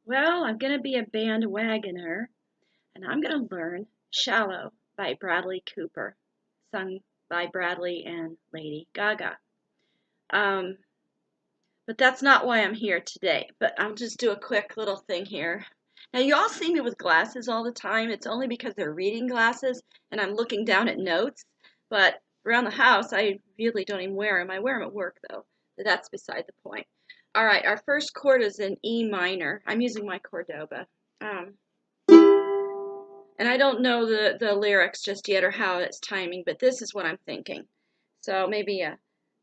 Well, I'm going to be a bandwagoner, and I'm going to learn Shallow by Bradley Cooper, sung by Bradley and Lady Gaga. Um, but that's not why I'm here today, but I'll just do a quick little thing here. Now, you all see me with glasses all the time. It's only because they're reading glasses and I'm looking down at notes, but around the house, I really don't even wear them. I wear them at work, though, but that's beside the point. All right, our first chord is in E minor. I'm using my Cordoba. Um, and I don't know the lyrics just yet or how it's timing, but this is what I'm thinking. So maybe a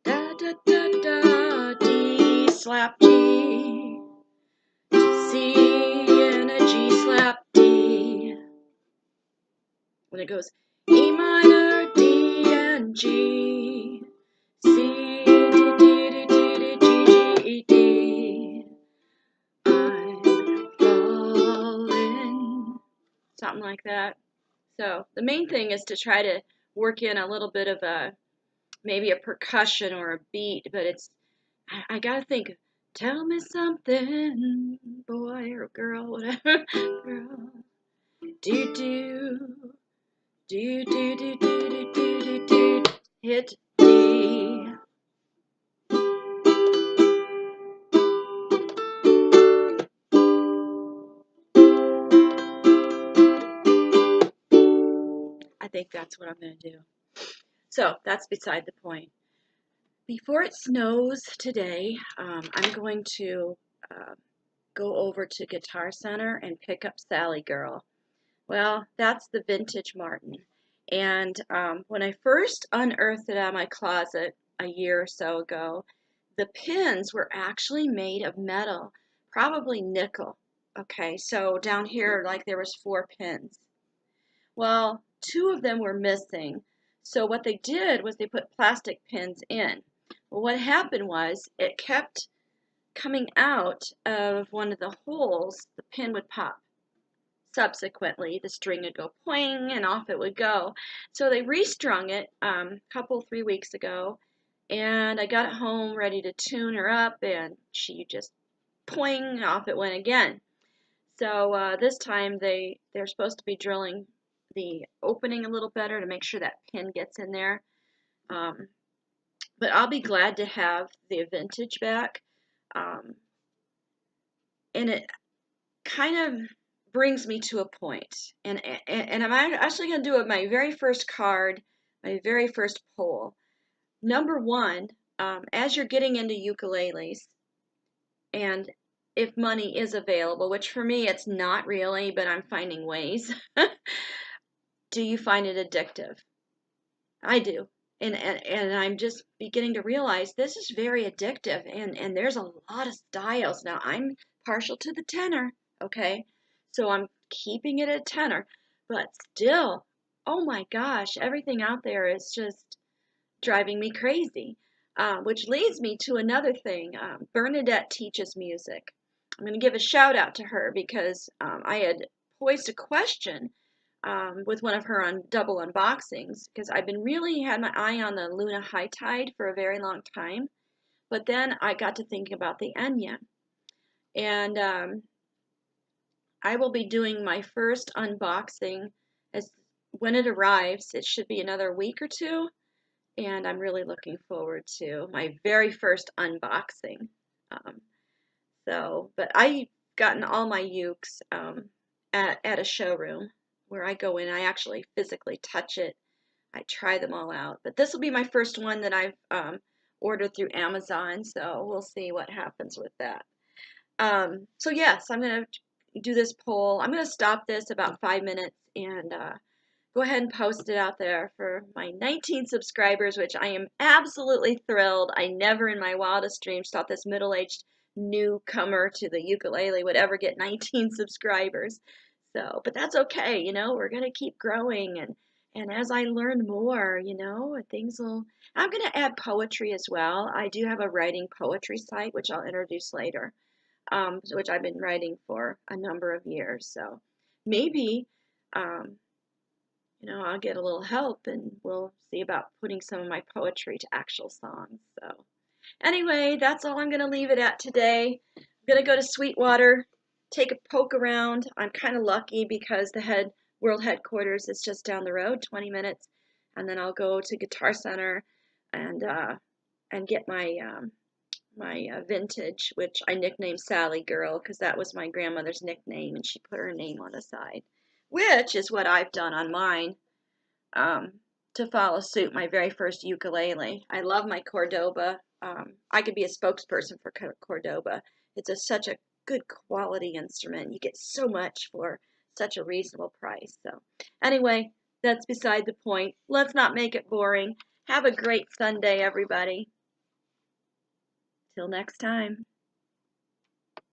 da da da da D slap G, C and a G slap D. When it goes E minor, D and G, C D D D D D G G D. I'm falling, something like that. So the main thing is to try to work in a little bit of maybe a percussion or a beat, but I gotta think, tell me something, boy or girl, whatever, girl, do do, do do do do do do do do, hit D. I think that's what I'm gonna do. So that's beside the point. Before it snows today, I'm going to go over to Guitar Center and pick up Sally Girl. Well, that's the vintage Martin. And when I first unearthed it out of my closet a year or so ago, the pins were actually made of metal, probably nickel. Okay, so down here, like there was 4 pins. Well, 2 of them were missing. So what they did was they put plastic pins in. Well, what happened was it kept coming out of one of the holes, the pin would pop. Subsequently, the string would go poing and off it would go. So they restrung it a couple, 3 weeks ago, and I got it home ready to tune her up, and she just poing, off it went again. So this time they're supposed to be drilling the opening a little better to make sure that pin gets in there. But I'll be glad to have the vintage back. And it kind of brings me to a point. And I'm actually going to do my very first card, my very first poll. Number one, as you're getting into ukuleles, and if money is available, which for me it's not really, but I'm finding ways, do you find it addictive? I do. And I'm just beginning to realize this is very addictive, and there's a lot of styles. Now I'm partial to the tenor, okay? So I'm keeping it at tenor, but still, oh my gosh, everything out there is just driving me crazy. Which leads me to another thing. Bernadette teaches music. I'm going to give a shout out to her because I had posed a question with one of her double unboxings because I've been really had my eye on the Luna High Tide for a very long time. But then I got to thinking about the Enya. And I will be doing my first unboxing as when it arrives. It should be another week or two. And I'm really looking forward to my very first unboxing. Um, but I've gotten all my ukes at a showroom where I go in. I actually physically touch it. I try them all out. But this will be my first one that I've ordered through Amazon, so we'll see what happens with that. So yes, I'm going to do this poll. I'm going to stop this about 5 minutes and go ahead and post it out there for my 19 subscribers, which I am absolutely thrilled. I never in my wildest dreams thought this middle-aged newcomer to the ukulele would ever get 19 subscribers. So, but that's okay, we're going to keep growing, and as I learn more, things will, I'm going to add poetry as well. I do have a writing poetry site, which I'll introduce later, which I've been writing for a number of years. So maybe, I'll get a little help and we'll see about putting some of my poetry to actual songs. So anyway, that's all I'm going to leave it at today. I'm going to go to Sweetwater take a poke around. I'm kind of lucky because the world headquarters is just down the road, 20 minutes, and then I'll go to Guitar Center and get my vintage, which I nicknamed Sally Girl because that was my grandmother's nickname, and she put her name on the side, which is what I've done on mine um, to follow suit. My very first ukulele. I love my Cordoba. I could be a spokesperson for Cordoba. It's such a good quality instrument. You get so much for such a reasonable price. So anyway, that's beside the point. Let's not make it boring. Have a great Sunday, everybody. Till next time.